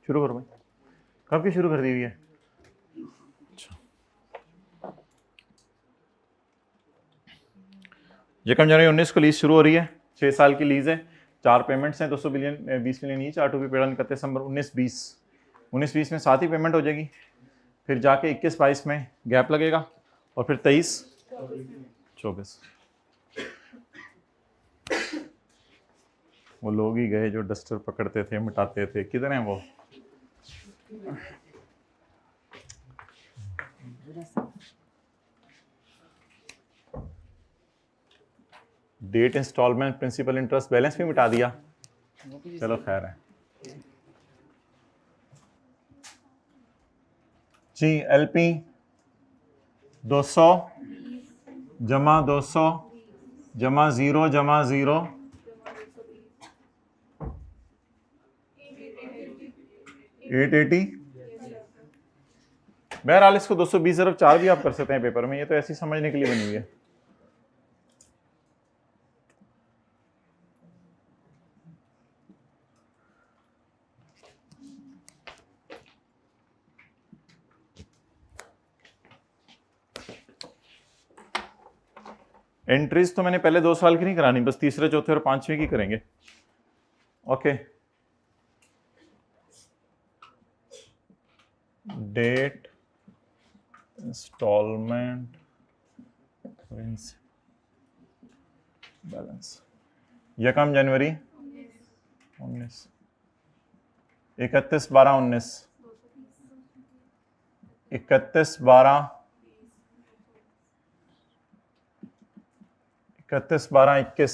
शुरू करो भाई। कब की शुरू कर दी हुई है? अच्छा, यकम जनवरी 19 को लीज शुरू हो रही है। 6 साल की लीज है, 4 पेमेंट्स हैं, 200 बिलियन 20 मिलियन ईच, 8 रुपये पेड़ 31 दिसंबर 19-20 में 7 ही पेमेंट हो जाएगी, फिर जाके 21-22 में गैप लगेगा और फिर 23-24। वो लोग ही गए जो डस्टर पकड़ते थे, मिटाते थे, किधर हैं वो? Date, instalment, principal, interest, balance भी मिटा दिया। चलो खैर है जी। एलपी 200 जमा 200 जमा 0 जमा 0 880। बहरहाल इसको 220 अरब 4 भी आप कर सकते हैं पेपर में, ये तो ऐसी समझने के लिए बनी हुई है। एंट्रीज तो मैंने पहले 2 साल की नहीं करानी, बस तीसरे, चौथे और 5वें की करेंगे। Okay, date, instalment, balance. यकम जनवरी 19, 31/12/19, 31/12, 31/12/21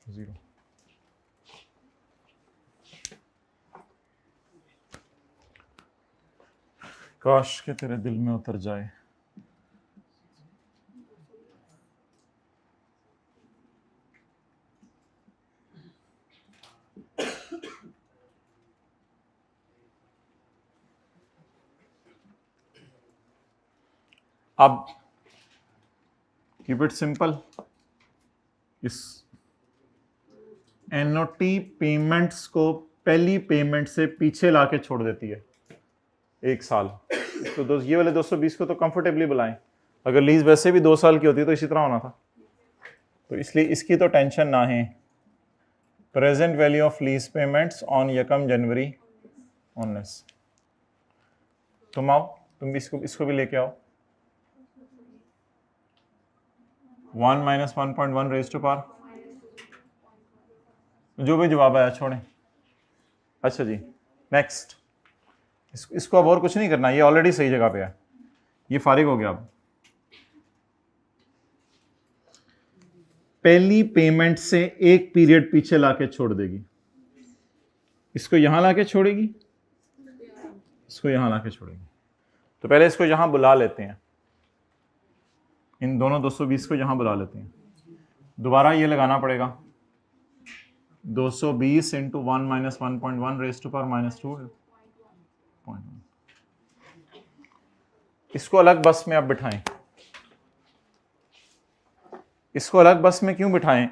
0। काश के तेरे दिल में उतर जाए। अब कीप इट सिंपल, इस एनओटी पेमेंट्स को पहली पेमेंट से पीछे लाके छोड़ देती है 1 साल। तो ये वाले 220 को तो कंफर्टेबली बुलाएं। अगर लीज वैसे भी 2 साल की होती तो इसी तरह होना था, तो इसलिए इसकी तो टेंशन ना है। Present value of lease payments on यकम जनवरी 19। तुम आओ, तुम भी इसको भी लेके आओ। 1 - 1.1 रेज़ टू पावर, जो भी जवाब आया छोड़ें। अच्छा जी, नेक्स्ट। इसको अब और कुछ नहीं करना, ये ऑलरेडी सही जगह पे है, ये फारिग हो गया। अब पहली पेमेंट से एक पीरियड पीछे लाके छोड़ देगी। इसको यहां लाके छोड़ेगी, इसको यहां लाके छोड़ेगी। तो पहले इसको यहां बुला लेते हैं, इन दोनों 220 को यहां बुला लेते हैं। दोबारा ये लगाना पड़ेगा 220 इंटू 1 - 1.1 रेज़ टू पावर -2.1। इसको अलग बस में अब बिठाएं। इसको अलग बस में क्यों बिठाएं?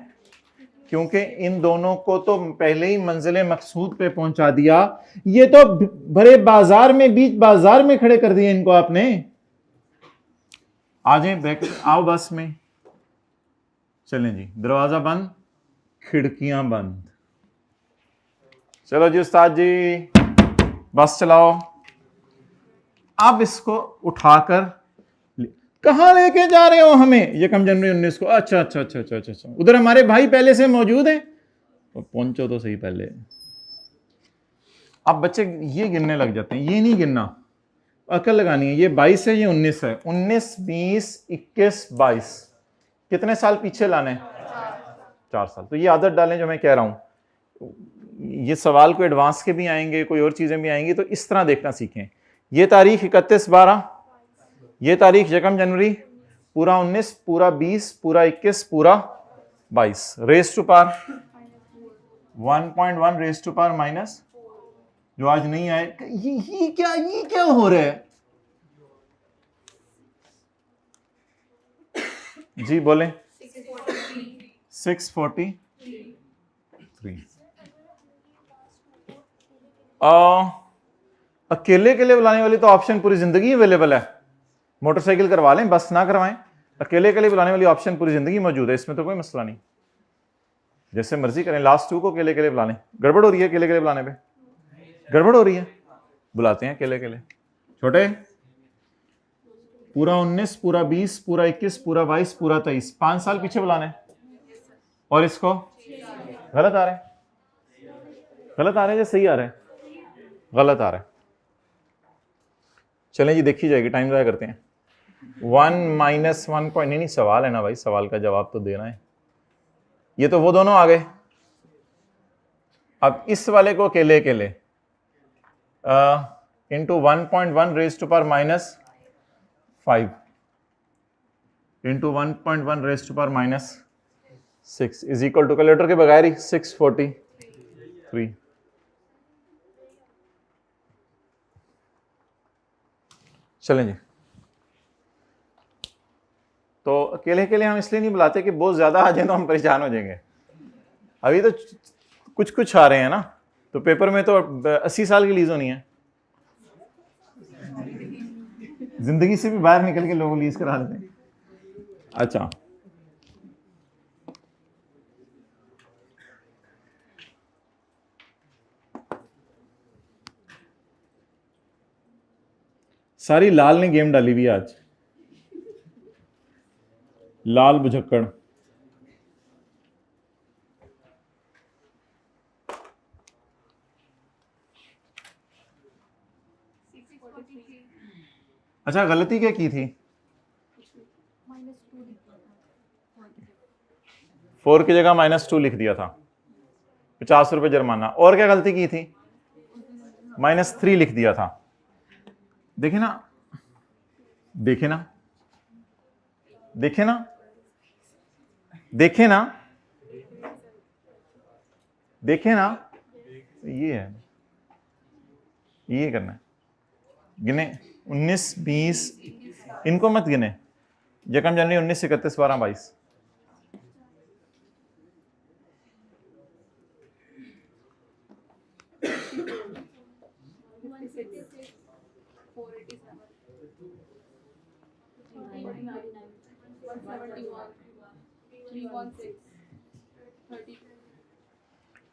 क्योंकि इन दोनों को तो पहले ही मंजिले मकसूद पे पहुंचा दिया। ये तो भरे बाजार में, बीच बाजार में खड़े कर दिए इनको आपने। आ जाए बैक, आओ बस में। चलें जी, दरवाजा बंद, खिड़कियां बंद। चलो जी उस्ताद जी, बस चलाओ। अब इसको उठाकर कहां लेके जा रहे हो हमें? यकम जनवरी 19 को। अच्छा अच्छा अच्छा अच्छा अच्छा, उधर हमारे भाई पहले से मौजूद हैं, तो पहुंचो तो सही पहले। अब बच्चे ये गिनने लग जाते हैं, ये नहीं गिनना, अकल लगानी है। ये 22 है, ये 19 है। 19, 20, 21, 22, कितने साल पीछे लाने? 4 साल। तो ये आदत डालें जो मैं कह रहा हूं। ये सवाल को एडवांस के भी आएंगे, कोई और चीजें भी आएंगी, तो इस तरह देखना सीखें। ये तारीख 31/12, ये तारीख यकम जनवरी, पूरा 19, पूरा 20, पूरा 21, पूरा 22। Raise to power 1.1 raise to power minus, जो आज नहीं आए। ये क्या हो रहा है जी? बोले 643। अकेले के लिए बुलाने वाली तो ऑप्शन पूरी जिंदगी अवेलेबल है, मोटरसाइकिल करवा लें बस ना करवाएं, अकेले के लिए बुलाने वाली ऑप्शन पूरी जिंदगी मौजूद है, इसमें तो कोई मसला नहीं, जैसे मर्जी करें। लास्ट 2 को अकेले के लिए बुला लें। गड़बड़ हो रही है अकेले के लिए बुलाने पे? गड़बड़ हो रही है, बुलाते हैं अकेले के लिए। छोटे पूरा 19, पूरा 20, पूरा 21, पूरा 22, पूरा 23, 5 साल पीछे बुलाने। और इसको गलत आ रहे हैं, गलत आ रहे हैं या सही आ रहे हैं? गलत आ रहा है। चलें जी, देखी जाएगी, टाइम ज़ाया करते हैं। 1 - 1 पॉइंट, नहीं सवाल है ना भाई, सवाल का जवाब तो देना है। ये तो वो दोनों आ गए। अब इस वाले को अकेले अकेले into 1.1 raise to power -5 into 1.1 raise to power -6 is equal to, calculator के बगैर ही 643। चलें जी, तो अकेले के लिए हम इसलिए नहीं बुलाते कि बहुत ज़्यादा आ जाए तो हम परेशान हो जाएंगे। अभी तो कुछ कुछ आ रहे हैं ना, तो पेपर में तो 80 साल की लीज होनी है, जिंदगी से भी बाहर निकल के लोग लीज करा देते हैं। अच्छा, सारी लाल ने गेम डाली हुई आज, लाल बुझक्कड़। अच्छा, गलती क्या की थी? 4 की जगह -2 लिख दिया था, 50 रुपए जुर्माना। और क्या गलती की थी? -3 लिख दिया था। देखे ना, देखे ना, देखे ना, देखे ना, देखे ना, ये है, ये करना है। गिने 19, 20, इनको मत गिने। यकम जनवरी 19, 31, 12, 22।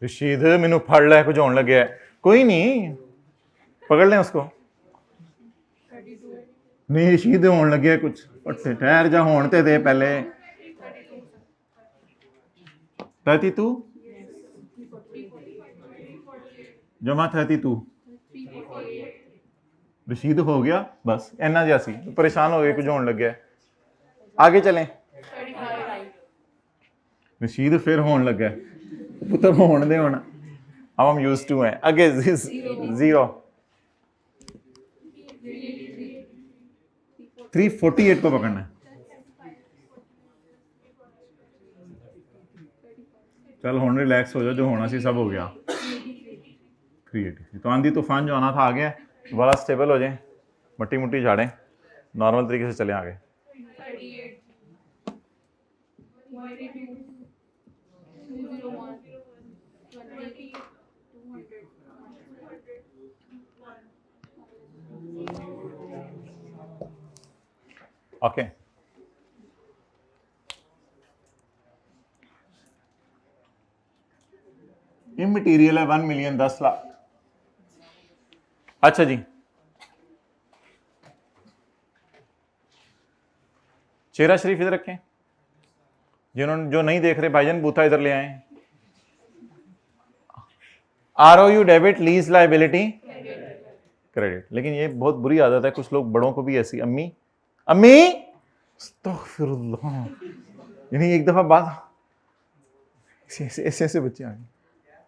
रशीद मैनू फड़ लै, कुछ होने लगे। कोई नहीं, पकड़ लें उसको। नहीं रशीद होने लगे कुछ, ठहर जा, होने दे पहले। 32 जमा 32 रशीद हो गया, बस इन्ना जहा सी, परेशान हो गए, कुछ होने लगे। आगे चलें। रशीद फिर होने लगा, पुत्र होने दे होना, अब हम यूज टू हैं। आगे 0 348 को पकड़ना है। चल हुण रिलैक्स हो जाओ, जो होना सी सब हो गया। 383 तो आंधी तूफान जो आना था आ गया, दोबारा स्टेबल हो जाए, मट्टी मुट्टी झाड़ें, नॉर्मल तरीके से चलें आगे। ओके, इमटीरियल है 1 मिलियन 10 लाख। अच्छा जी, चेहरा शरीफ इधर रखें, जिन्होंने जो नहीं देख रहे भाईजान बूथा इधर ले आए। ROU debit, lease liability credit. लेकिन ये बहुत बुरी आदत है कुछ लोग बड़ों को भी ऐसी, अम्मी अम्मी अस्तगफिरुल्लाह, यानी एक दफा बात ऐसे ऐसे बच्चे आ गए,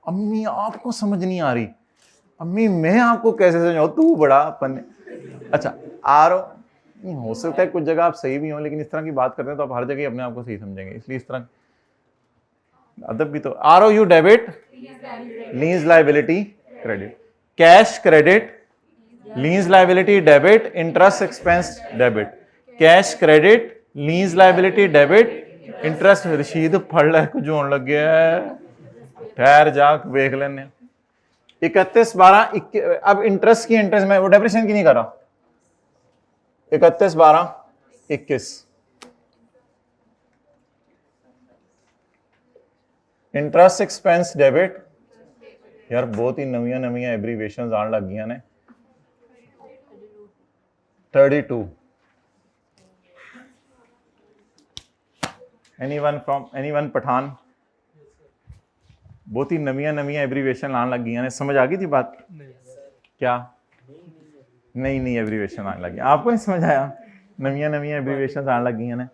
अम्मी आपको समझ नहीं आ रही, अम्मी मैं आपको कैसे समझाऊं, तू बड़ा अपन। अच्छा, नहीं हो सकता है कुछ जगह आप सही भी हो, लेकिन इस तरह की बात करते हैं तो आप हर जगह अपने आप को सही समझेंगे, इसलिए इस तरह अदब भी तो। ROU debit, lease liability credit, cash credit, lease liability debit, interest expense debit, cash credit, lease liability debit, interest. Rashid फड़ लै, कुछ होने लग गया, ठहर जा, वेख लेने। 31/12 अब इंटरेस्ट की इंटरेस्ट में वो डेप्रिसिएशन की नहीं कर रहा। 31/12/21 इंटरेस्ट एक्सपेंस डेबिट। यार बहुत ही नवियां एब्रीवेशंस आने लग गई ने। 32 एनीवन पठान? बहुत ही नवियां एब्रीवेशन आने लग गई ने। समझ आ गई थी बात? क्या नई एब्रीवेशन आने लगी? आपको नहीं समझ आया? नवियां एब्रीवेशन आने लग गई ने।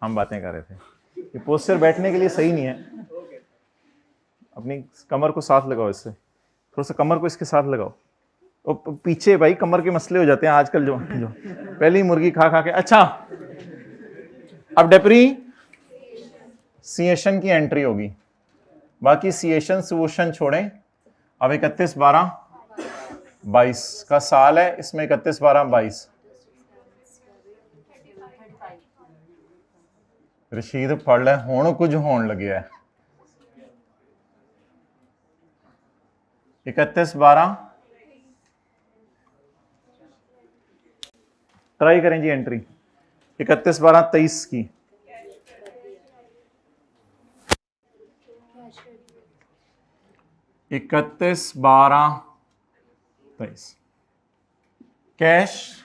हम बातें कर रहे थे। ये पोस्चर बैठने के लिए सही नहीं है। अपनी कमर को साथ लगाओ, इससे थोड़ा सा कमर को इसके साथ लगाओ। और पीछे भाई कमर के मसले हो जाते हैं आजकल, जो पहली मुर्गी खा के। अच्छा, अब डेप्रीसिएशन की एंट्री होगी। बाकी सिएशन सोशन छोड़ें। अब 31/12/22 का साल है, इसमें 31/12/22 रशीद पढ़ ले, हुण कुछ होने लगे है। 31/12 ट्राई करें जी एंट्री 31/12/23 की। इकतीस 12/23 cash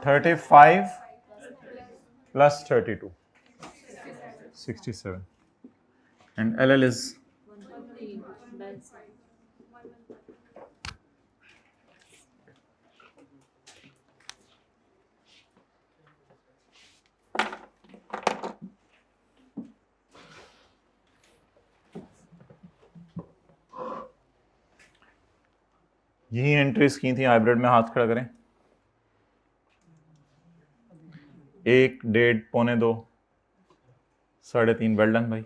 $35 plus 32 67 and LL is यही एंट्रीज की थी हाइब्रिड में। हाथ खड़ा करें। 1, 1.5, 1.25, 3.5। वेल डन भाई।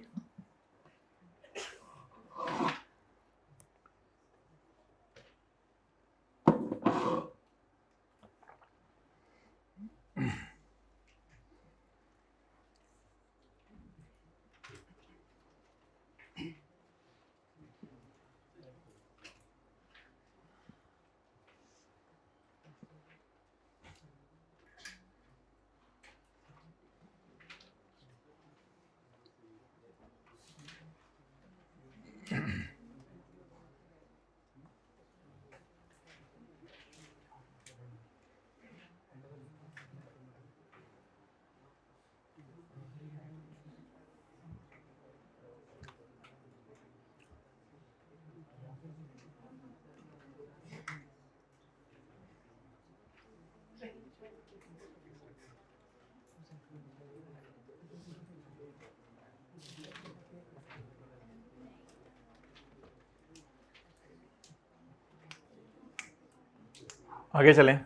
आगे चलें।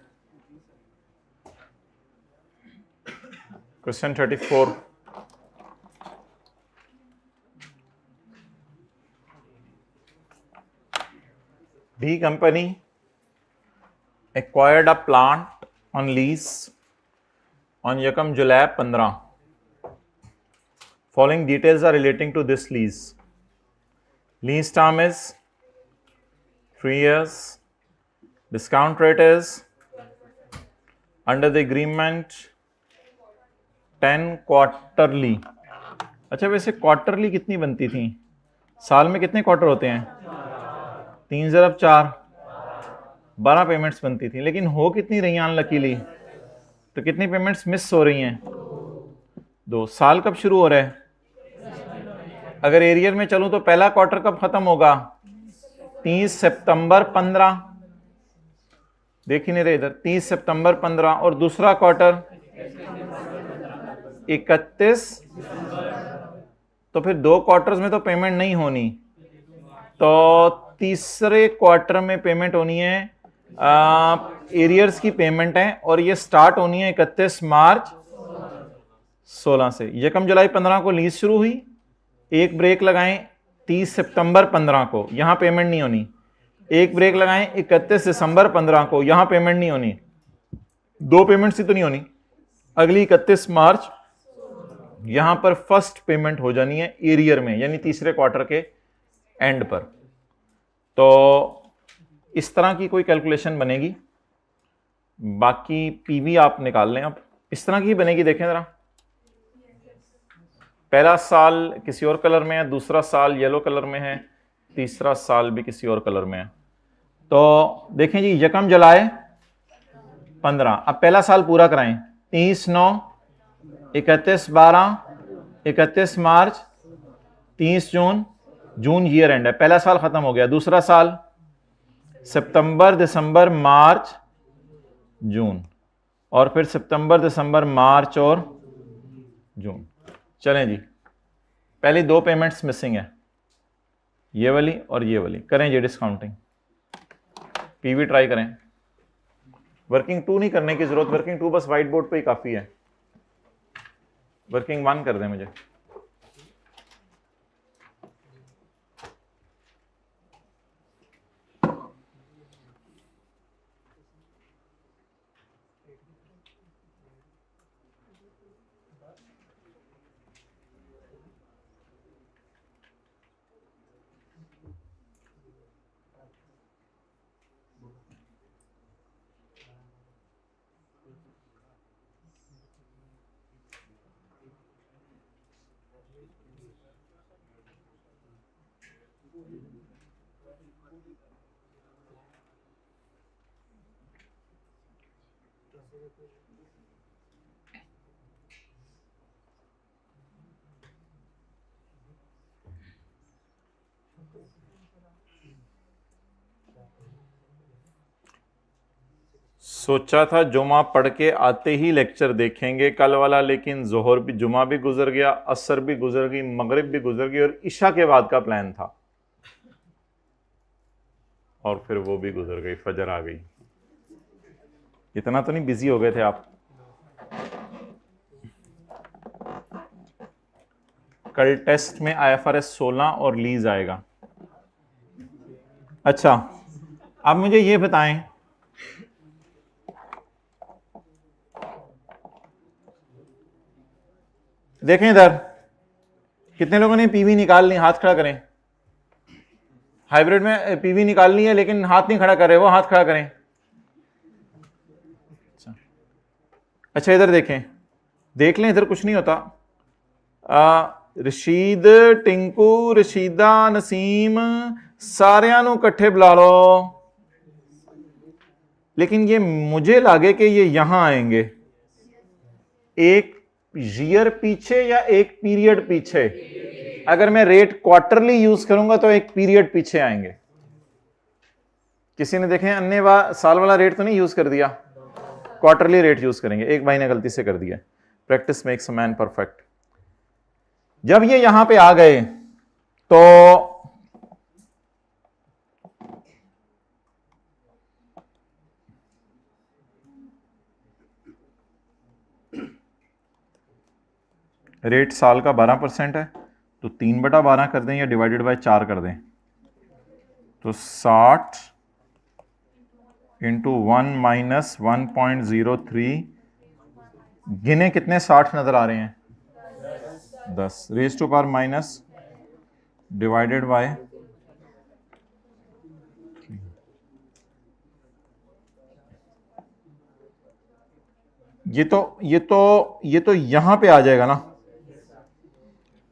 Question 34। D company acquired a plant on lease on Yakam July 15. Following details are relating to this lease. Lease term is 3 years. Discount rate is under the agreement 10 quarterly। अच्छा, वैसे quarterly कितनी बनती थी? साल में कितने क्वार्टर होते हैं? 3 ज़रब 4 12 पेमेंट्स बनती थी। लेकिन हो कितनी रही हैं अनलकीली? तो कितनी पेमेंट्स मिस हो रही हैं? 2। साल कब शुरू हो रहा है? अगर एरियर में चलूं तो पहला क्वार्टर कब खत्म होगा? 30 सितंबर 15। देख ही नहीं रहे इधर, 30 सितंबर 15। और दूसरा क्वार्टर 31। तो फिर 2 क्वार्टर्स में तो पेमेंट नहीं होनी, तो तीसरे क्वार्टर में पेमेंट होनी है। एरियर्स की पेमेंट है और ये स्टार्ट होनी है 31 मार्च 16 से। यकम जुलाई 15 को लीज शुरू हुई, एक ब्रेक लगाएं 30 सितंबर 15 को, यहां पेमेंट नहीं होनी। एक ब्रेक लगाएं 31 दिसंबर 15 को, यहां पेमेंट नहीं होनी। दो पेमेंट्स ही तो नहीं होनी। अगली 31 मार्च यहां पर फर्स्ट पेमेंट हो जानी है एरियर में, यानी तीसरे क्वार्टर के एंड पर। तो इस तरह की कोई कैलकुलेशन बनेगी। बाकी पीवी आप निकाल लें। अब इस तरह की बनेगी, देखें जरा। पहला साल किसी और कलर में है, दूसरा साल येलो कलर में है, तीसरा साल भी किसी और कलर में है। तो देखें जी, यकम जुलाई 15, अब पहला साल पूरा कराएं। 30/9, 31/12, 31 मार्च, 30 जून, जून ईयर एंड है, पहला साल खत्म हो गया। दूसरा साल सितंबर दिसंबर मार्च जून, और फिर सितंबर दिसंबर मार्च और जून। चलें जी, पहली दो पेमेंट्स मिसिंग है, ये वाली और ये वाली। करें जी डिस्काउंटिंग, पीवी ट्राई करें। वर्किंग 2 नहीं करने की जरूरत, वर्किंग 2 बस व्हाइट बोर्ड पे ही काफी है। वर्किंग 1 कर दें मुझे। सोचा था जुमा पढ़ के आते ही लेक्चर देखेंगे कल वाला, लेकिन जोहर भी, जुमा भी गुजर गया, असर भी गुजर गई, मगरिब भी गुजर गई, और इशा के बाद का प्लान था, और फिर वो भी गुजर गई, फजर आ गई। इतना तो नहीं बिजी हो गए थे आप? कल टेस्ट में IFRS 16 और लीज आएगा। अच्छा, अब मुझे ये बताएं, देखें इधर, कितने लोगों ने पीवी निकाल ली? हाथ खड़ा करें। हाइब्रिड में पीवी निकालनी है लेकिन हाथ नहीं खड़ा कर रहे, वो हाथ खड़ा करें। अच्छा इधर देखें, देख लें, इधर कुछ नहीं होता। रशीद, टिंकू, रशीदा, नसीम, सारियां नू इकट्ठे बुला लो, लेकिन ये मुझे लगे कि ये यहां आएंगे। एक ईयर पीछे या एक पीरियड पीछे? अगर मैं रेट क्वार्टरली यूज करूंगा तो एक पीरियड पीछे आएंगे। किसी ने देखें अन्य साल वाला रेट तो नहीं यूज कर दिया, क्वार्टरली रेट यूज करेंगे। एक भाई ने गलती से कर दिया। Practice makes a man perfect. जब ये यहां पे आ गए तो रेट साल का 12% है, तो 3/12 कर दें या डिवाइडेड बाय 4 कर दें, तो 60 इंटू 1 माइनस 1.03, गिने कितने 60 नजर आ रहे हैं? 10 raise to power minus divided by, ये तो यहां पे आ जाएगा ना।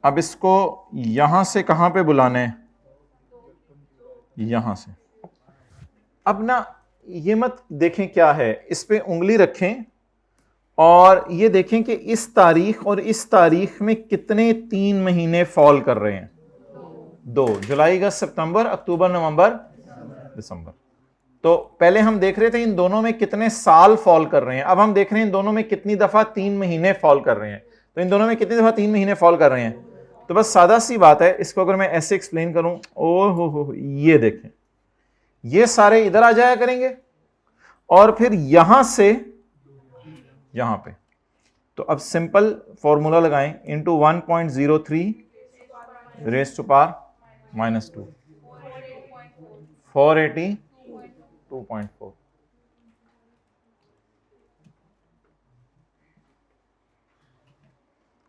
अब इसको यहां से कहां पे बुलाने हैं? यहां से। अब ना ये मत देखें क्या है, इस पे उंगली रखें और ये देखें कि इस तारीख और इस तारीख में कितने 3 महीने फॉल कर रहे हैं। 2, जुलाई, अगस्त, सितंबर, अक्टूबर, नवंबर, दिसंबर। तो पहले हम देख रहे थे इन दोनों में कितने साल फॉल कर रहे हैं, अब हम देख रहे हैं इन दोनों में कितनी दफा 3 महीने फॉल कर रहे हैं। तो इन दोनों में कितनी दफा 3 महीने फॉल कर रहे हैं? तो बस सादा सी बात है, इसको अगर मैं ऐसे एक्सप्लेन करूं, ओ हो, ये देखें, ये सारे इधर आ जाया करेंगे और फिर यहां से यहां पे। तो अब सिंपल फॉर्मूला लगाएं, इंटू 1.03 रेज टू पावर -2 482.4।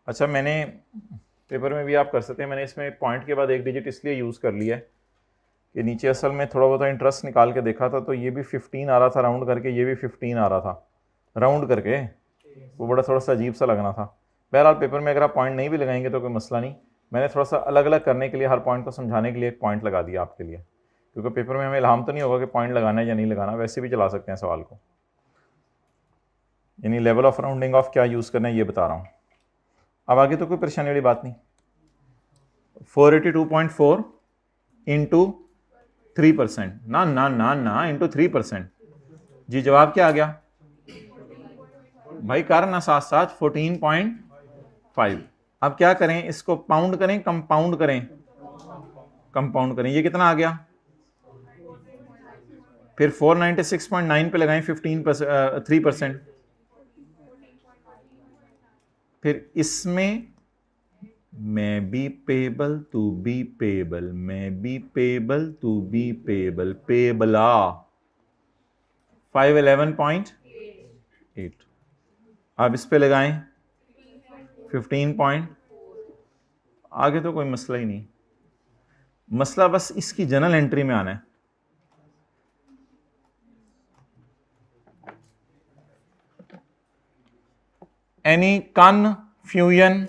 अच्छा, मैंने पेपर में भी आप कर सकते हैं, मैंने इसमें पॉइंट के बाद एक डिजिट इसलिए यूज़ कर लिया है कि नीचे असल में थोड़ा बहुत इंटरेस्ट निकाल के देखा था तो ये भी 15 आ रहा था राउंड करके, ये भी 15 आ रहा था राउंड करके, वो बड़ा थोड़ा सा अजीब सा लगना था। बहरहाल पेपर में अगर आप पॉइंट नहीं भी लगाएंगे तो कोई मसला नहीं, मैंने थोड़ा सा अलग अलग करने के लिए, हर पॉइंट को समझाने के लिए एक पॉइंट लगा दिया आपके लिए, क्योंकि पेपर में हमें इल्हाम तो नहीं होगा कि पॉइंट लगाना है या नहीं लगाना, वैसे भी चला सकते हैं सवाल को। यानी लेवल ऑफ राउंडिंग ऑफ क्या यूज़ करना है ये बता रहा हूँ। अब आगे तो कोई परेशानी वाली बात नहीं। 482.4 इंटू 3%, ना ना ना ना, इंटू 3%। जी जवाब क्या आ गया भाई? कर ना साथ साथ 14.5। अब क्या करें, इसको पाउंड करें कंपाउंड करें? कंपाउंड करें। ये कितना आ गया? फिर 496.9 पे लगाएं 3%। फिर इसमें मैं B payable to B payable, मैं B payable to B payable, पेबला 511.8। अब इस पे लगाएं 15 आगे तो कोई मसला ही नहीं, मसला बस इसकी जनरल एंट्री में आना है। Any confusion?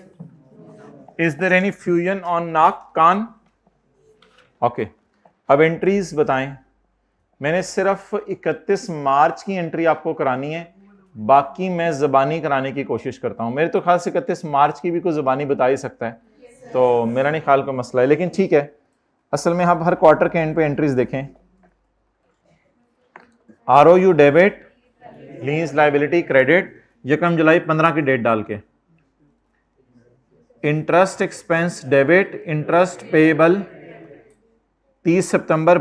Is there any fusion on नाक कान? ओके, अब एंट्रीज बताएं। मैंने सिर्फ 31 मार्च की एंट्री आपको करानी है, बाकी मैं ज़बानी कराने की कोशिश करता हूं। मेरे तो ख्याल से 31 मार्च की भी कोई ज़बानी बता ही सकता है, तो मेरा नहीं ख्याल कोई मसला है, लेकिन ठीक है। असल में आप हर क्वार्टर के एंड पे एंट्रीज देखें। ROU debit, lease liability credit, 1 जुलाई 15 की डेट डाल के। Interest expense debit, interest payable 30 सितंबर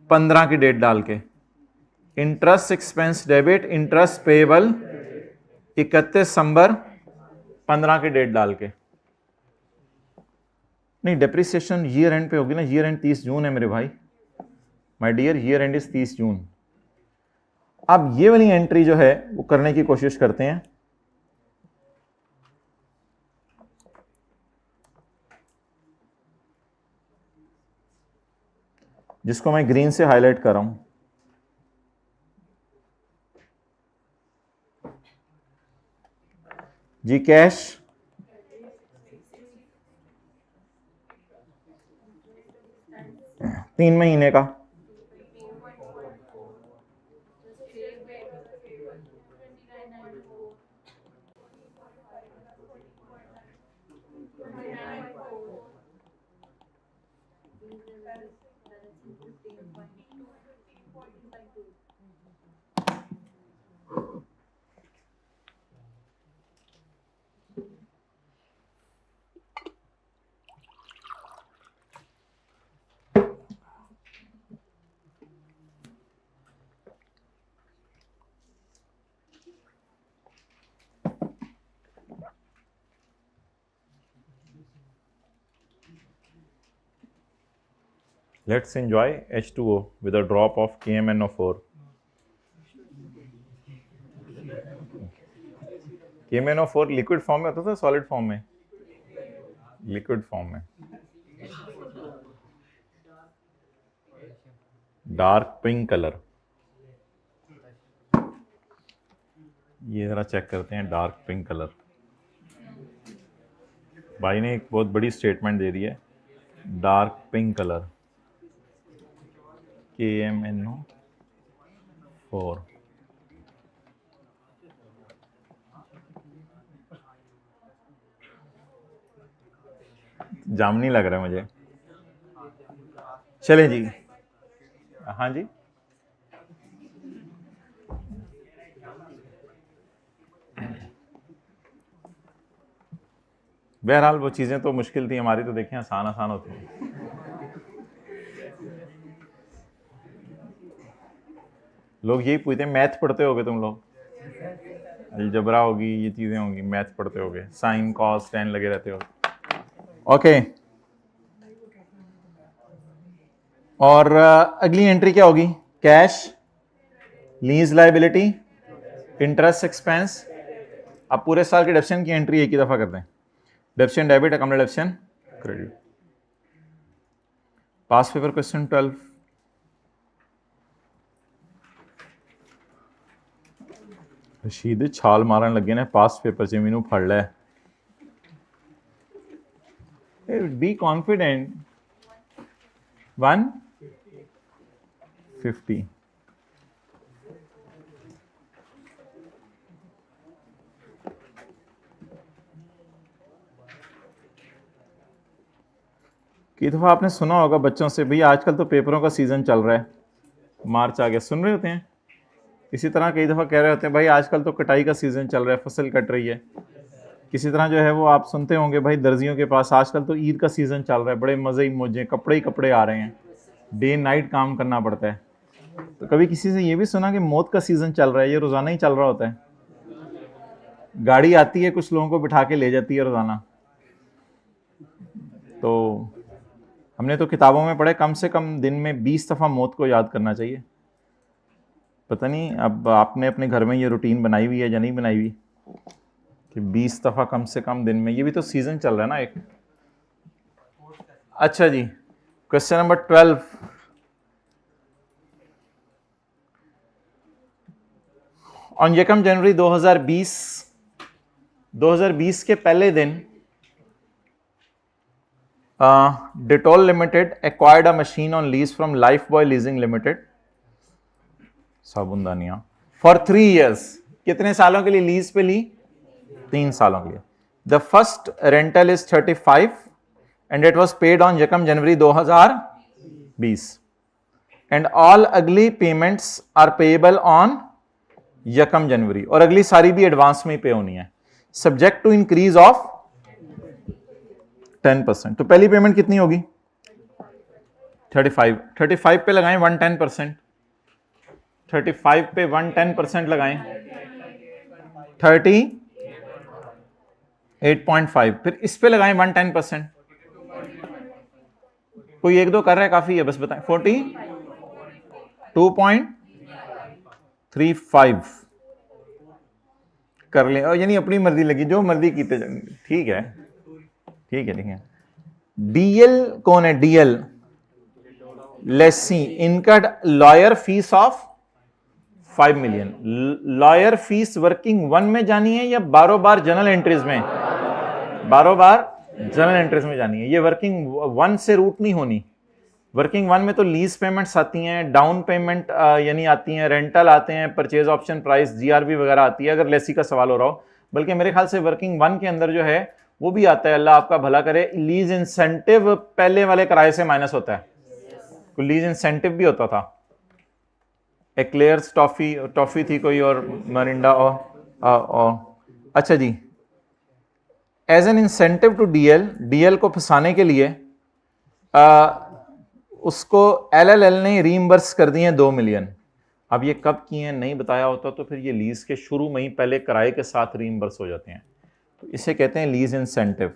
15 की डेट डाल के। Interest expense debit, interest payable 31 दिसंबर 15 की डेट डाल के। नहीं, डेप्रिसिएशन ईयर एंड पे होगी ना, ईयर एंड 30 जून है मेरे भाई, my dear, year end is 30 June. अब ये वाली एंट्री जो है वो करने की कोशिश करते हैं। जिसको मैं ग्रीन से हाईलाइट कर रहा हूं। जी कैश 3 महीने का, Let's enjoy H2O with a drop of KMnO4. KMnO4 liquid form में होता था, सॉलिड फॉर्म में? लिक्विड फॉर्म में। डार्क पिंक कलर, ये जरा चेक करते हैं। डार्क पिंक कलर, भाई ने एक बहुत बड़ी स्टेटमेंट दे दी है। Dark pink colour KMnO4। जामनी लग रहा है मुझे। चलें जी, हाँ जी। बहरहाल वो चीज़ें तो मुश्किल थी, हमारी तो देखें आसान आसान होती हैं। लोग यही पूछते हैं, मैथ पढ़ते होगे तुम लोग? अलजबरा होगी, ये चीज़ें होंगी, मैथ पढ़ते होगे, साइन कॉस टेन लगे रहते हो। ओके, और अगली एंट्री क्या होगी? Cash, lease liability, interest expense. अब पूरे साल के डेप्शन की एंट्री एक ही दफा करते हैं। Depreciation debit, account depreciation credit. Pass paper question 12। रशीद छाल मारन लगे ने पास पेपर से मैनू फड़ लै। Be confident. 150। कई दफ़ा आपने सुना होगा बच्चों से, भैया आजकल तो पेपरों का सीज़न चल रहा है, मार्च आ गया, सुन रहे होते हैं। इसी तरह कई दफ़ा कह रहे होते हैं भाई आजकल तो कटाई का सीज़न चल रहा है, फसल कट रही है। किसी तरह जो है वो आप सुनते होंगे भाई दर्जियों के पास आजकल तो ईद का सीज़न चल रहा है, बड़े मज़े ही मौजे, कपड़े ही कपड़े आ रहे हैं, डे नाइट काम करना पड़ता है। तो कभी किसी से ये भी सुना कि मौत का सीज़न चल रहा है? ये रोज़ाना ही चल रहा होता है। गाड़ी आती है, कुछ लोगों को बिठा के ले जाती है रोज़ाना। तो हमने तो किताबों में पढ़े कम से कम दिन में 20 दफ़ा मौत को याद करना चाहिए। पता नहीं अब आपने अपने घर में ये रूटीन बनाई हुई है या नहीं बनाई हुई कि 20 दफ़ा कम से कम दिन में। ये भी तो सीज़न चल रहा है ना एक। अच्छा जी, क्वेश्चन नंबर 12। ऑन यकम जनवरी 2020 के पहले दिन Dettol limited acquired a machine on lease from Lifebuoy leasing limited, साबुनदानियां, फॉर 3 years। कितने सालों के लिए लीज पे ली? 3 सालों के लिए। The first rental is 35 and it was paid on यकम जनवरी 2020 एंड ऑल अगली पेमेंट्स आर पेएबल ऑन यकम जनवरी। और अगली सारी भी एडवांस में पे होनी है, सब्जेक्ट टू इंक्रीज ऑफ 10%। तो पहली पेमेंट कितनी होगी? 35 पे लगाएं 110%। 35 पे 110% लगाएं 38.5। फिर इस पे लगाएं 110%। कोई एक दो कर रहा है, काफी है, बस बताएं। 42.35 कर लें, और यानी अपनी मर्जी लगी, जो मर्जी कीते जाए। ठीक है ठीक है ठीक है। डीएल कौन है? डीएल लेसी, इनका lawyer fees of 5 million। Lawyer fees working 1 में जानी है या बारों बार जनरल एंट्रीज में? बारों बार जनरल एंट्रीज में जानी है। ये वर्किंग 1 से रूट नहीं होनी। वर्किंग 1 में तो लीज पेमेंट्स आती हैं, डाउन पेमेंट यानी आती हैं, रेंटल आते हैं, परचेज ऑप्शन प्राइस, जीआरबी वगैरह आती है, अगर लेसी का सवाल हो रहा हो। बल्कि मेरे ख्याल से वर्किंग 1 के अंदर जो है वो भी आता है, अल्लाह आपका भला करे, लीज इंसेंटिव पहले वाले किराए से माइनस होता है। कोई लीज इंसेंटिव भी होता था, एक्लेयर्स टॉफी थी कोई, और मरिंडा और अच्छा जी। As an incentive to DL को फंसाने के लिए उसको एलएलएल ने रीइंबर्स कर दिए 2 million। अब ये कब किए हैं नहीं बताया होता तो फिर ये लीज के शुरू में ही पहले किराए के साथ रीइंबर्स हो जाते हैं। तो इसे कहते हैं लीज इंसेंटिव।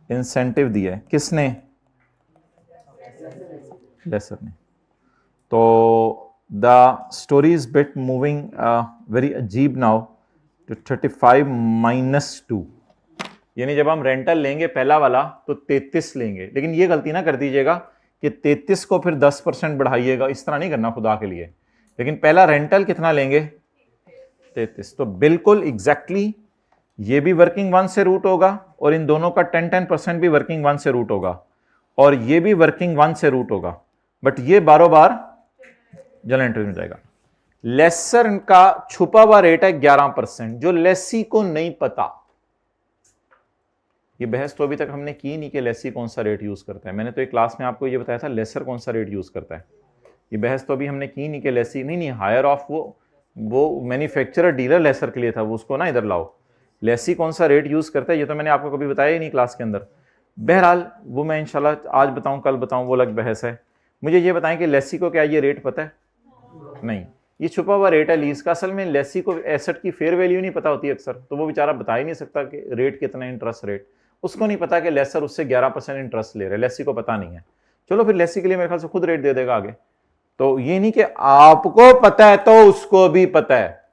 इंसेंटिव दिया है किसने? लेसर ने। तो the story is bit moving very अजीब नाउ टू 35 - 2। यानी जब हम रेंटल लेंगे पहला वाला तो 33 लेंगे, लेकिन ये गलती ना कर दीजिएगा कि 33 को फिर 10% बढ़ाइएगा, इस तरह नहीं करना खुदा के लिए। लेकिन पहला रेंटल कितना लेंगे? 33। तो बिल्कुल एग्जैक्टली ये भी वर्किंग 1 से रूट होगा और इन दोनों का 10% भी वर्किंग 1 से रूट होगा और ये भी वर्किंग 1 से रूट होगा, बट ये बारों बार जनरल एंट्री में जाएगा। लेसर का छुपा हुआ रेट है 11%, जो लेसी को नहीं पता। ये बहस तो अभी तक हमने की नहीं कि लेसी कौन सा रेट यूज करता है। मैंने तो एक क्लास में आपको ये बताया था लेसर कौन सा रेट यूज करता है। ये बहस तो अभी हमने की नहीं कि लेसी नहीं हायर ऑफ वो मैन्युफैक्चरर डीलर लेसर के लिए था, वो उसको ना इधर लाओ। लेसी कौन सा रेट यूज करता है ये तो मैंने आपको कभी बताया ही नहीं क्लास के अंदर। बहरहाल वो मैं इंशाल्लाह आज बताऊं कल बताऊं, वो अलग बहस है। मुझे ये बताएं कि लेसी को क्या ये रेट पता है? नहीं, ये छुपा हुआ रेट है लीज का। असल में लेसी को एसेट की फेयर वैल्यू नहीं पता होती अक्सर, तो वो बेचारा बता ही नहीं सकता कि रेट कितना है, इंटरेस्ट रेट। उसको नहीं पता कि लेसर उससे 11% इंटरेस्ट ले रहा है, लेसी को पता नहीं है। चलो फिर लेसी के लिए मेरे ख्याल से खुद रेट दे देगा आगे। तो ये नहीं कि आपको पता है तो उसको भी पता है,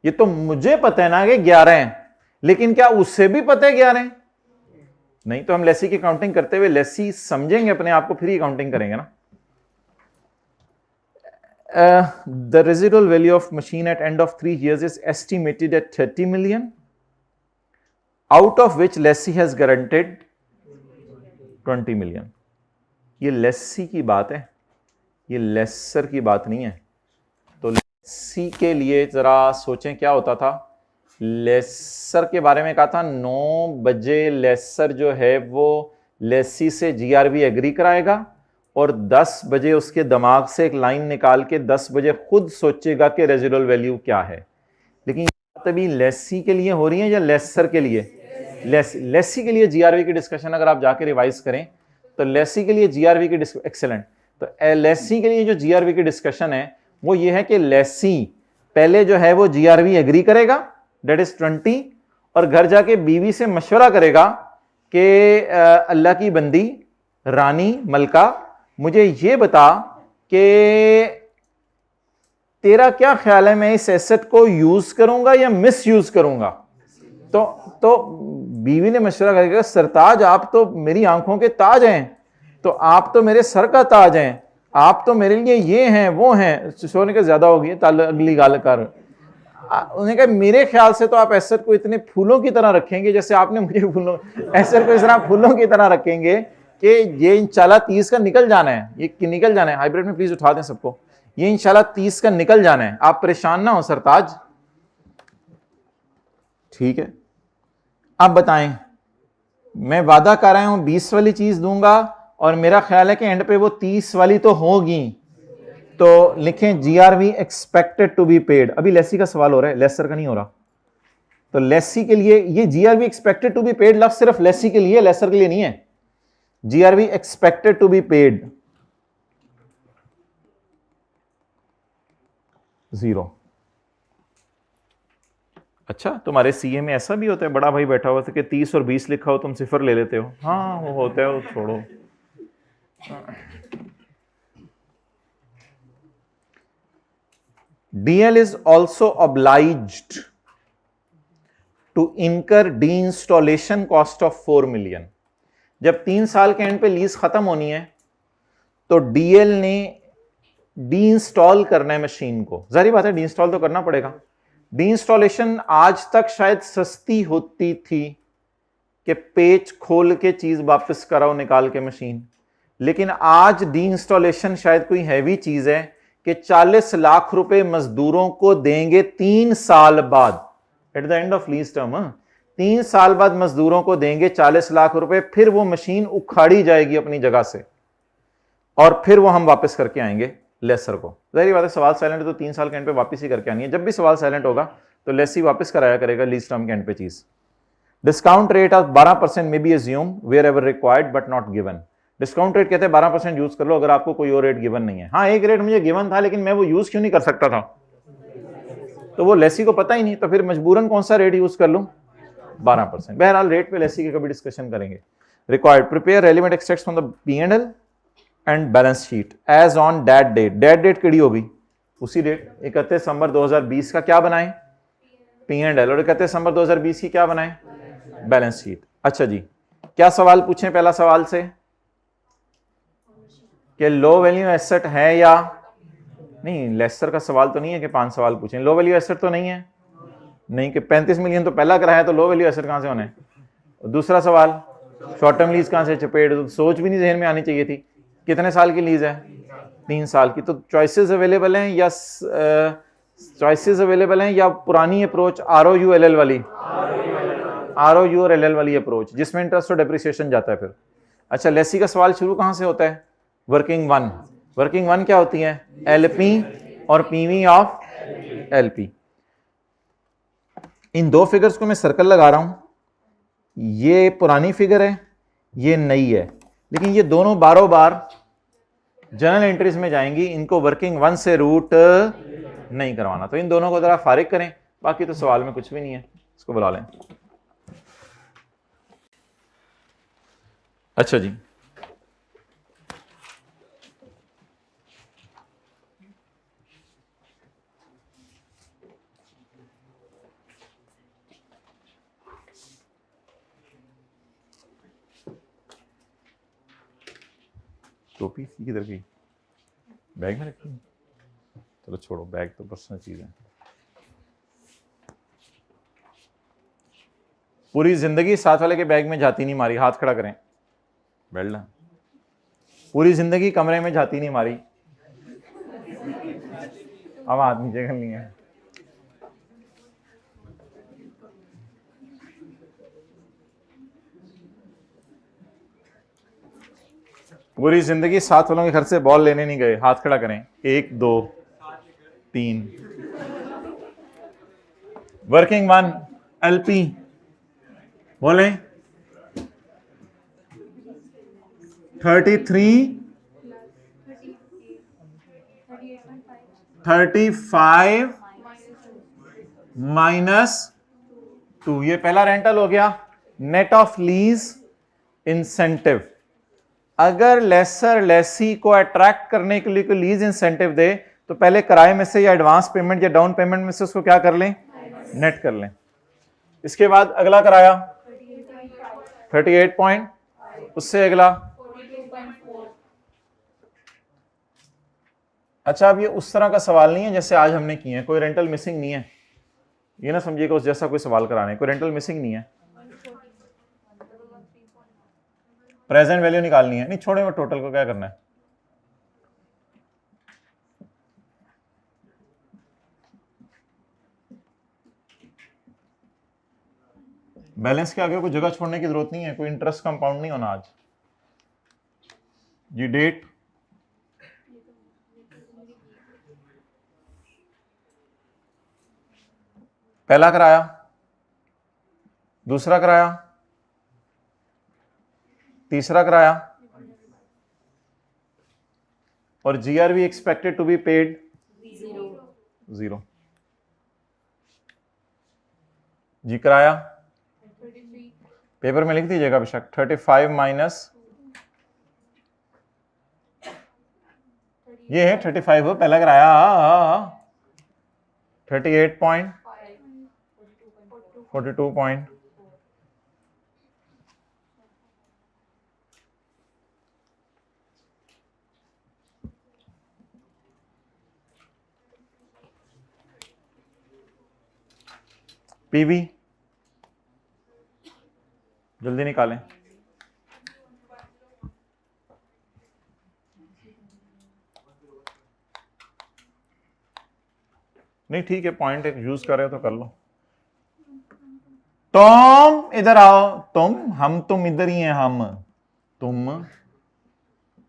ये तो मुझे पता है ना कि 11 हैं, लेकिन क्या उससे भी पता है 11 हैं? नहीं, तो हम लेसी की काउंटिंग करते हुए लेसी समझेंगे अपने आप को, फिर ही काउंटिंग करेंगे ना। The residual value of machine at end of 3 years is estimated at 30 million, out of which lessee has guaranteed 20 million. ये लेसी की बात है, ये लेसर की बात नहीं है। तो लेसी के लिए जरा सोचें क्या होता था। लेसर के बारे में कहा था 9 बजे लेसर जो है वो लेसी से जीआरवी एग्री कराएगा और 10 बजे उसके दिमाग से एक लाइन निकाल के 10 बजे खुद सोचेगा कि रेजिडुअल वैल्यू क्या है। लेकिन तभी लेसी के लिए हो रही है या लेसर के लिए? लेसी के लिए जीआरवी की डिस्कशन अगर आप जाके रिवाइज करें तो लेसी के लिए जीआरवी की एक्सेलेंट। तो लेसी के लिए जो जीआरवी की डिस्कशन है वो ये है कि लेसी पहले जो है वो जीआरवी एग्री करेगा, दैट इज 20, और घर जाके बीवी से मशवरा करेगा कि अल्लाह की बंदी रानी मलका मुझे ये बता कि तेरा क्या ख्याल है, मैं इस एसेट को यूज करूंगा या मिस यूज करूंगा? तो बीवी ने मशवरा करेगा, सरताज आप तो मेरी आंखों के ताज हैं, तो आप तो मेरे सर का ताज हैं, आप तो मेरे लिए ये हैं वो हैं। सोने का ज्यादा होगी अगली गाल कर। उन्होंने कहा मेरे ख्याल से तो आप एसेट को इतने फूलों की तरह रखेंगे जैसे आपने मुझे फूलों, एसेट को इस तरह फूलों की तरह रखेंगे कि ये इंशाल्लाह 30 का निकल जाना है, ये निकल जाना है। हाइब्रिड में प्लीज उठा दें सबको, ये इंशाल्लाह 30 का निकल जाना है, आप परेशान ना हो सरताज। ठीक है, अब बताएं, मैं वादा कर रहा हूं 20 वाली चीज दूंगा और मेरा ख्याल है कि एंड पे वो 30 वाली तो होगी, तो लिखें GRV expected to be paid. अभी लेसी का सवाल हो रहा है, लेसर का नहीं हो रहा। तो लेसी के लिए ये GRV expected to be paid लफ्ज सिर्फ लेसी के लिए, लेसर के लिए नहीं है। GRV expected to be paid 0। अच्छा, तुम्हारे सीए में ऐसा भी होता है, बड़ा भाई बैठा हुआ था कि 30 और 20 लिखा हो तुम सिफर ले लेते हो? हाँ वो होता है, वो छोड़ो। DL is also obliged to incur de-installation cost of 4 million। जब 3 साल के एंड पे लीज खत्म होनी है तो DL ने डी इंस्टॉल करना है मशीन को। जाहिर बात है डी इंस्टॉल तो करना पड़ेगा। डी इंस्टॉलेशन आज तक शायद सस्ती होती थी कि पेच खोल के चीज वापस कराओ निकाल के मशीन, लेकिन आज डी इंस्टॉलेशन शायद कोई हैवी चीज है कि 40 लाख रुपए मजदूरों को देंगे 3 साल बाद, at the end of lease term. 3 साल बाद मजदूरों को देंगे 40 लाख रुपए, फिर वो मशीन उखाड़ी जाएगी अपनी जगह से और फिर वो हम वापस करके आएंगे लेसर को। जाहिर बात है सवाल साइलेंट तो 3 साल के एंड पे वापस ही करके आनी है। जब भी सवाल साइलेंट होगा तो लेसी वापस कराया करेगा लीज टर्म के एंड पे चीज। डिस्काउंट रेट ऑफ 12% में be assume where ever required but not given. Discount rate कहते हैं 12% यूज कर लो अगर आपको कोई और रेट गिवन नहीं है। हाँ, एक रेट मुझे गिवन था लेकिन मैं वो यूज क्यों नहीं कर सकता था, तो वो लेसी को पता ही नहीं, तो फिर मजबूरन कौन सा रेट यूज कर लूं? 12%। बहरहाल रेट पे लेसी के कभी डिस्कशन करेंगे। Required prepare relevant extracts from the P&L and balance sheet as on date date. Date date केड़ी होगी? उसी डेट 31 दिसंबर 2020 का क्या बनाए? P&L। और 31 दिसंबर 2020 की क्या बनाए? Balance sheet. अच्छा जी, क्या सवाल पूछें पहला सवाल से कि लो वैल्यू एसेट है या नहीं? लेसर का सवाल तो नहीं है कि 5 सवाल पूछें। लो वैल्यू एसेट तो नहीं है, नहीं कि 35 मिलियन तो पहला कराया, तो लो वैल्यू एसेट कहां से होने? दूसरा सवाल, शॉर्ट टर्म लीज कहां से चपेट? तो सोच भी नहीं जहन में आनी चाहिए थी। कितने साल की लीज है? 3 साल की। तो चॉइसेस अवेलेबल हैं या पुरानी अप्रोच ROU वाली, ROU और LL वाली अप्रोच जिसमें इंटरेस्ट और डेप्रिसिएशन जाता है फिर। अच्छा, लेसी का सवाल शुरू कहां से होता है? Working one. वर्किंग वन क्या होती है? LP और PV ऑफ LP। इन दो फिगर्स को मैं सर्कल लगा रहा हूं, ये पुरानी फिगर है, ये नई है, लेकिन ये दोनों बारों बार जर्नल एंट्रीज में जाएंगी, इनको वर्किंग वन से रूट नहीं करवाना। तो इन दोनों को जरा फारिग करें, बाकी तो सवाल में कुछ भी नहीं है। इसको बुला लें। अच्छा जी, टोपी किधर गई? बैग में रखी? चलो छोड़ो, बैग तो पर्सनल चीज है। पूरी जिंदगी साथ वाले के बैग में जाती नहीं मारी, हाथ खड़ा करें। बेल्ट ना। पूरी जिंदगी कमरे में जाती नहीं मारी, अब हाथ नीचे कर लिए। पूरी जिंदगी साथ वालों के घर से बॉल लेने नहीं गए, हाथ खड़ा करें। 1 2 3। वर्किंग वन एलपी बोले 33 35 -2। ये पहला रेंटल हो गया। Net of lease incentive. अगर लेसर लेसी को अट्रैक्ट करने के लिए कोई लीज इंसेंटिव दे तो पहले किराए में से या एडवांस पेमेंट या डाउन पेमेंट में से उसको क्या कर लें, नेट कर लें। इसके बाद अगला किराया 38 पॉइंट, उससे अगला। अच्छा, अब ये उस तरह का सवाल नहीं है जैसे आज हमने किए हैं, कोई रेंटल मिसिंग नहीं है, ये ना समझिएगा उस जैसा कोई सवाल कराने, कोई रेंटल मिसिंग नहीं है। प्रेजेंट वैल्यू निकालनी है, नहीं छोड़े, वो टोटल को क्या करना है। बैलेंस के आगे कोई जगह छोड़ने की जरूरत नहीं है, कोई इंटरेस्ट कंपाउंड नहीं होना आज। ये डेट पहला किराया, दूसरा किराया, तीसरा किराया, और GRV expected to be paid 0। जी किराया पेपर में लिख दीजिएगा बेशक। 35 माइनस ये है 35 हो पहला किराया। 38 पॉइंट 42 पॉइंट। पीवी जल्दी निकालें। नहीं ठीक है, पॉइंट एक यूज कर रहे हो तो कर लो। तुम इधर आओ, हम तुम इधर ही हैं, हम तुम,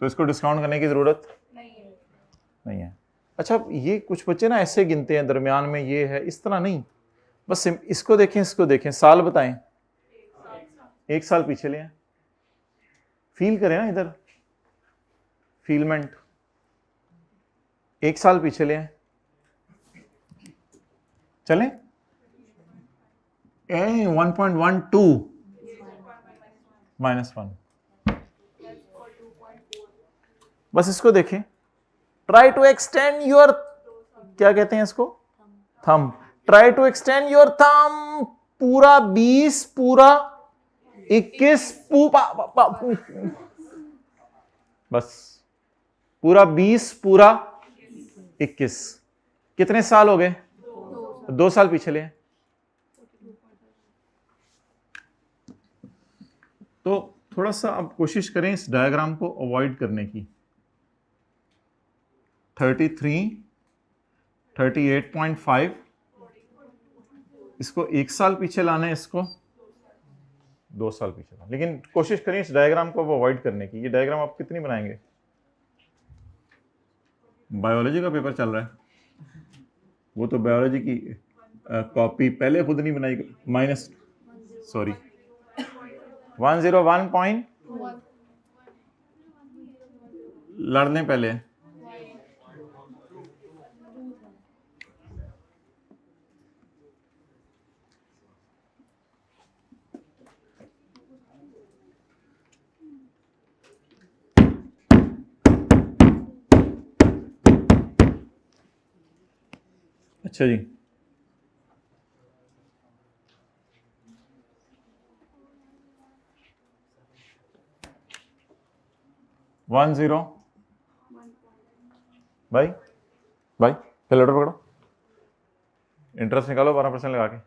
तो इसको डिस्काउंट करने की जरूरत नहीं है। अच्छा, ये कुछ बच्चे ना ऐसे गिनते हैं दरमियान में ये है, इस तरह नहीं, बस इसको देखें, इसको देखें, साल बताएं, 1 साल पीछे ले आए, फील करें ना इधर, फीलमेंट 1 साल पीछे ले आए, चलें। 1.12 -1, बस इसको देखें। ट्राई टू एक्सटेंड योर, क्या कहते हैं इसको, thumb. Try to extend your thumb. पूरा 20 पूरा 21 बस पूरा 20 पूरा 21 कितने साल हो गए? 2 साल पीछे ले। तो थोड़ा सा अब कोशिश करें इस डायग्राम को अवॉइड करने की। 33 38.5, इसको 1 साल पीछे लाना है, इसको 2 साल पीछे लाना, लेकिन कोशिश करें इस डायग्राम को अवॉइड करने की। ये डायग्राम आप कितनी बनाएंगे? बायोलॉजी का पेपर चल रहा है, वो तो बायोलॉजी की कॉपी पहले खुद नहीं बनाई, सॉरी 101 पॉइंट लड़ने पहले। अच्छा जी, वन 0 भाई भाई कैलकुलेटर पकड़ो, इंटरेस्ट निकालो 12% लगा के,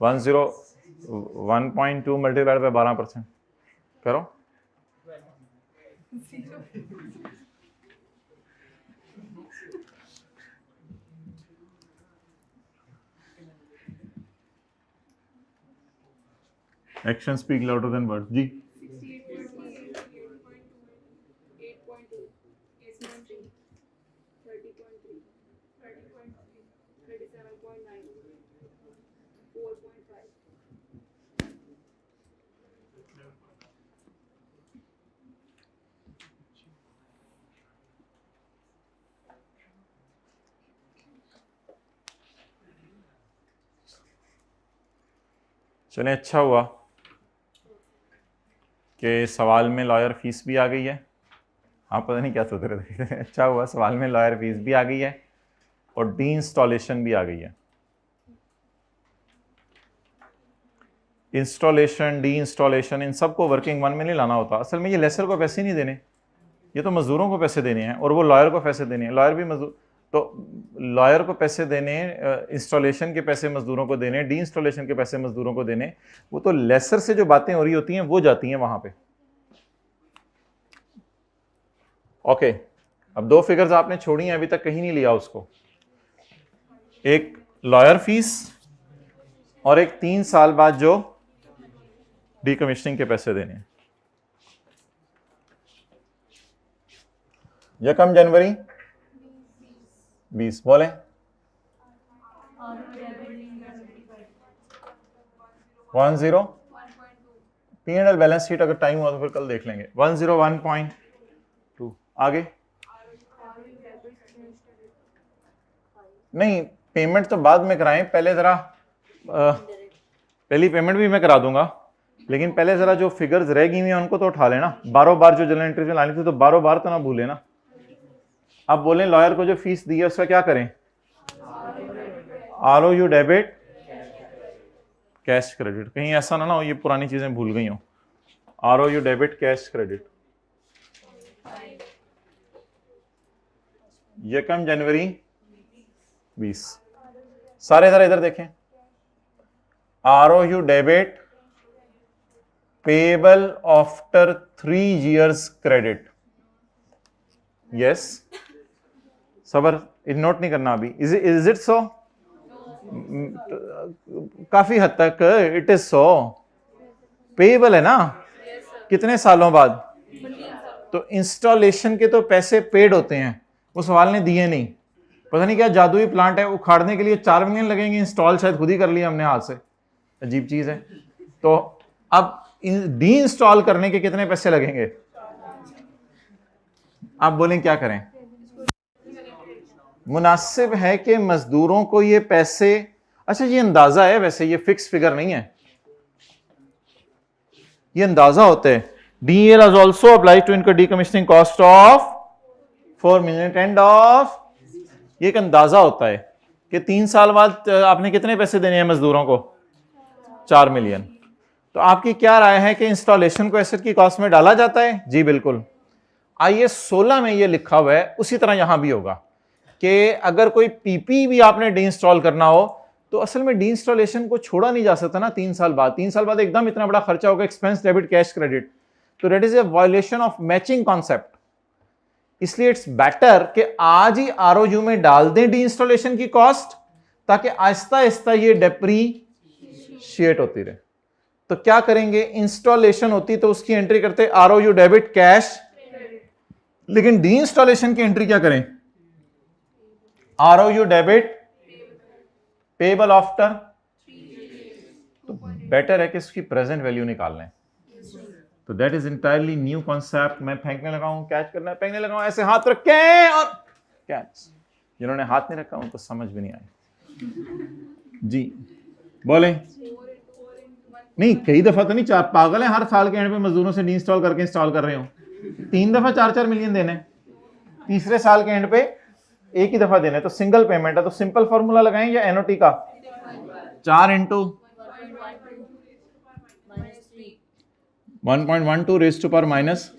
1.2 मल्टीप्लाइड बाय 12% करो। Action speak louder than words जी। 38.3, 30.3, 30.3, 30.3, 30.3, 30.3, 30.3, 30.3, 30.3, 30.3, 30.3, 30.3, 30.3, 30.3, 30.3, 30.3, 30.3, अच्छा हुआ कि सवाल में लॉयर फीस भी आ गई है। आप पता नहीं क्या सोच रहे थे। अच्छा हुआ सवाल में लॉयर फीस भी आ गई है और डी इंस्टॉलेशन भी आ गई है। इंस्टॉलेशन, डी इंस्टॉलेशन, इन सबको वर्किंग वन में नहीं लाना होता। असल में ये लेसर को पैसे नहीं देने, ये तो मजदूरों को पैसे देने हैं और वो लॉयर को पैसे देने हैं। लॉयर भी मजदूर, तो लॉयर को पैसे देने, इंस्टॉलेशन के पैसे मजदूरों को देने, डी इंस्टॉलेशन के पैसे मजदूरों को देने। वो तो लेसर से जो बातें हो रही होती हैं वो जाती हैं वहां पे। ओके, अब दो फिगर्स आपने छोड़ी हैं, अभी तक कहीं नहीं लिया उसको। एक लॉयर फीस और एक 3 साल बाद जो डीकमीशनिंग के पैसे देने हैं। यकम जनवरी 20 बोले 10 P&L बैलेंस शीट अगर टाइम हुआ तो फिर कल देख लेंगे। 101.2 आगे नहीं, पेमेंट तो बाद में कराएं, पहले जरा पहली पेमेंट भी मैं करा दूंगा, लेकिन पहले जरा जो फिगर्स रह गई हैं उनको तो उठा लेना। 12 बार जो जनरल एंट्रीज में लानी थी तो 12 बार तो ना भूले ना। अब बोले लॉयर को जो फीस दी है उसका क्या करें? ROU debit cash credit. कहीं ऐसा ना हो ये पुरानी चीजें भूल गई हो। ROU debit cash credit. यकम जनवरी 20। सारे जरा इधर देखें। ROU debit payable after 3 years credit. Yes, सबर, नोट नहीं करना अभी। Is it so? काफी हद तक इट इज सो। पेएबल है ना? कितने सालों बाद? तो इंस्टॉलेशन के तो पैसे पेड होते हैं, वो सवाल ने दिए नहीं। पता नहीं क्या जादुई प्लांट है, उखाड़ने के लिए 4 मिलियन लगेंगे, इंस्टॉल शायद खुद ही कर लिया हमने हाथ से। अजीब चीज है। तो अब डी इंस्टॉल करने के कितने पैसे लगेंगे? आप बोलें क्या करें? मुनासिब है कि मजदूरों को ये पैसे, अच्छा ये अंदाजा है वैसे, ये फिक्स फिगर नहीं है, ये अंदाजा होता है। DEL has also applied to incur decommissioning cost of 4 million end of, ये एक अंदाजा होता है कि 3 साल बाद आपने कितने पैसे देने हैं मजदूरों को? 4 मिलियन। तो आपकी क्या राय है कि इंस्टॉलेशन को एसेट की कॉस्ट में डाला जाता है? जी बिल्कुल। IAS 16 में ये लिखा हुआ है, उसी तरह यहां भी होगा कि अगर कोई पीपी भी आपने डी इंस्टॉल करना हो तो असल में डी इंस्टॉलेशन को छोड़ा नहीं जा सकता ना 3 साल बाद। 3 साल बाद एकदम इतना बड़ा खर्चा होगा, एक्सपेंस डेबिट कैश क्रेडिट, तो that is a violation of matching concept. इसलिए इट्स बेटर कि आज ही ROU में डाल दें डी इंस्टॉलेशन की कॉस्ट, ताकि आहिस्ता आहिस्ता ये डेप्रीशिएट होती रहे। तो क्या करेंगे? इंस्टॉलेशन होती तो उसकी एंट्री करते ROU डेबिट कैश, लेकिन डी इंस्टॉलेशन की एंट्री क्या करें? ROU debit payable after. तो बेटर है कि इसकी प्रेजेंट वैल्यू निकाल लें। तो that is entirely new concept. मैं फेंकने लगा हूं, कैच करना है, फेंकने लगा हूं, ऐसे हाथ रखें और कैच। जिन्होंने हाथ नहीं रखा उनको समझ भी नहीं आई। जी बोले नहीं, कई दफा तो नहीं, 4 पागल है, हर साल के एंड पे मजदूरों से डी इंस्टॉल करके इंस्टॉल कर रहे हो। 3 दफा 4-4 मिलियन देने, तीसरे साल के एंड पे एक ही दफा देने, तो सिंगल पेमेंट है। तो सिंपल फॉर्मूला लगाएं या NOT का? 4 into 1.12 raise to power minus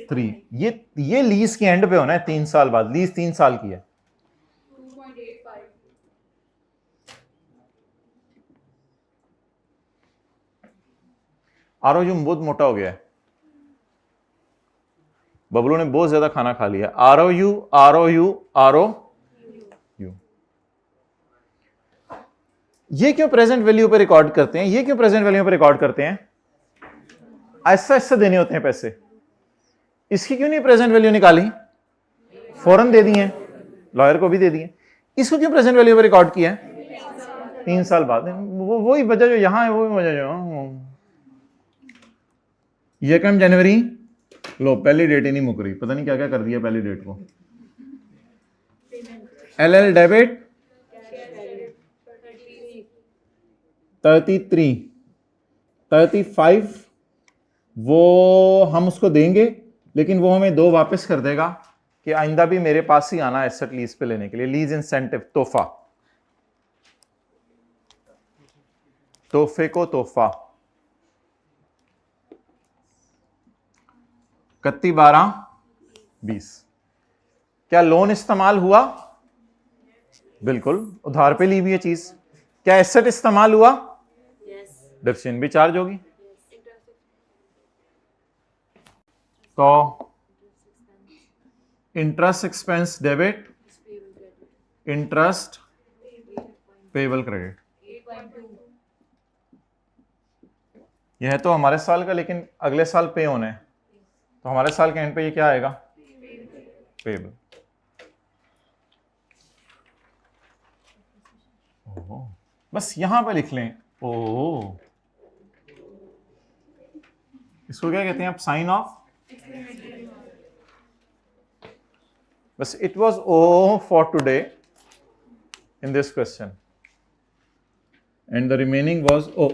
3। ये लीज के एंड पे होना है 3 साल बाद, लीज 3 साल की है। 2.85। आरोयू बहुत मोटा हो गया है, बबलू ने बहुत ज्यादा खाना खा लिया। आरोयू आरोयू आरो यू। ये क्यों प्रेजेंट वैल्यू पे रिकॉर्ड करते हैं, ये क्यों प्रेजेंट वैल्यू पे रिकॉर्ड करते हैं? ऐसा ऐसा देने होते हैं पैसे। इसकी क्यों नहीं प्रेजेंट वैल्यू निकाली, फौरन दे दिए, लॉयर को भी दे दिए। इसको क्यों प्रेजेंट वैल्यू पे रिकॉर्ड किया है? 3 साल बाद। वो वही वजह जो यहां है, वही वजह जो ये कम जनवरी, लो पहली डेट ही नहीं मुक रही, पता नहीं क्या क्या कर दिया पहली डेट को। LL डेबिट 33 35, वो हम उसको देंगे, लेकिन वो हमें 2 वापस कर देगा कि आइंदा भी मेरे पास ही आना एसेट लीज पे लेने के लिए। लीज इंसेंटिव, तोहफा, तोहफे को तोहफा। 31/12/20। क्या लोन इस्तेमाल हुआ? बिल्कुल, उधार पे ली हुई है चीज। क्या एसेट इस्तेमाल हुआ? डिप्रेशन भी चार्ज होगी। तो interest expense debit, interest payable credit. यह है तो हमारे साल का, लेकिन अगले साल पे होना है, तो हमारे साल के एंड पे ये क्या आएगा? पेबल। बस यहां पे लिख लें। ओह, इसको क्या कहते हैं आप? Sign off. बस it was O for today in this question and the remaining was O.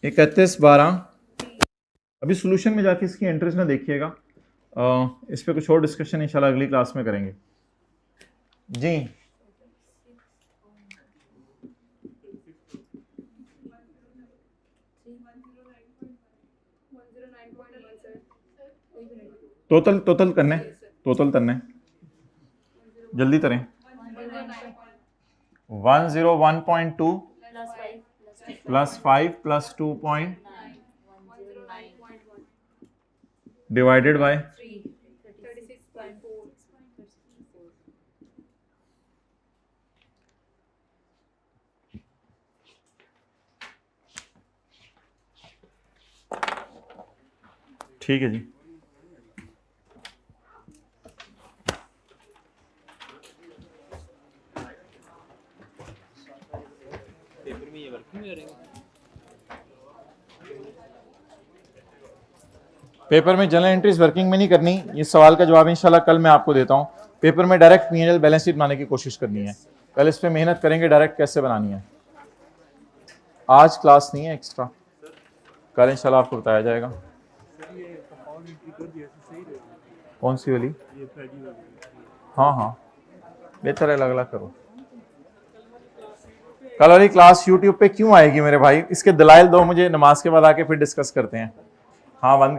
31/12। अभी सॉल्यूशन में जाके इसकी एंट्रीज ना देखिएगा, इस पे कुछ और डिस्कशन इंशाल्लाह अगली क्लास में करेंगे जी। टोटल करने, टोटल करने, जल्दी करें। 101.2 plus 5 plus 2 point divided by 36.4। ठीक है जी। पेपर में ये वर्किंग करेंगे। पेपर में जनरल एंट्रीज वर्किंग में नहीं करनी, ये सवाल का जवाब इंशाल्लाह कल मैं आपको देता हूँ। पेपर में डायरेक्ट P&L बैलेंस शीट बनाने की कोशिश करनी है, कल इस पे मेहनत करेंगे डायरेक्ट कैसे बनानी है। आज क्लास नहीं है एक्स्ट्रा, कल इंशाल्लाह आपको बताया जाएगा। कौन सी वाली? हाँ हाँ, बेहतर है अलग अलग करो। कल वाली क्लास यूट्यूब पे क्यों आएगी मेरे भाई, इसके दलाइल दो मुझे, नमाज के बाद आके फिर डिस्कस करते हैं। हाँ बंद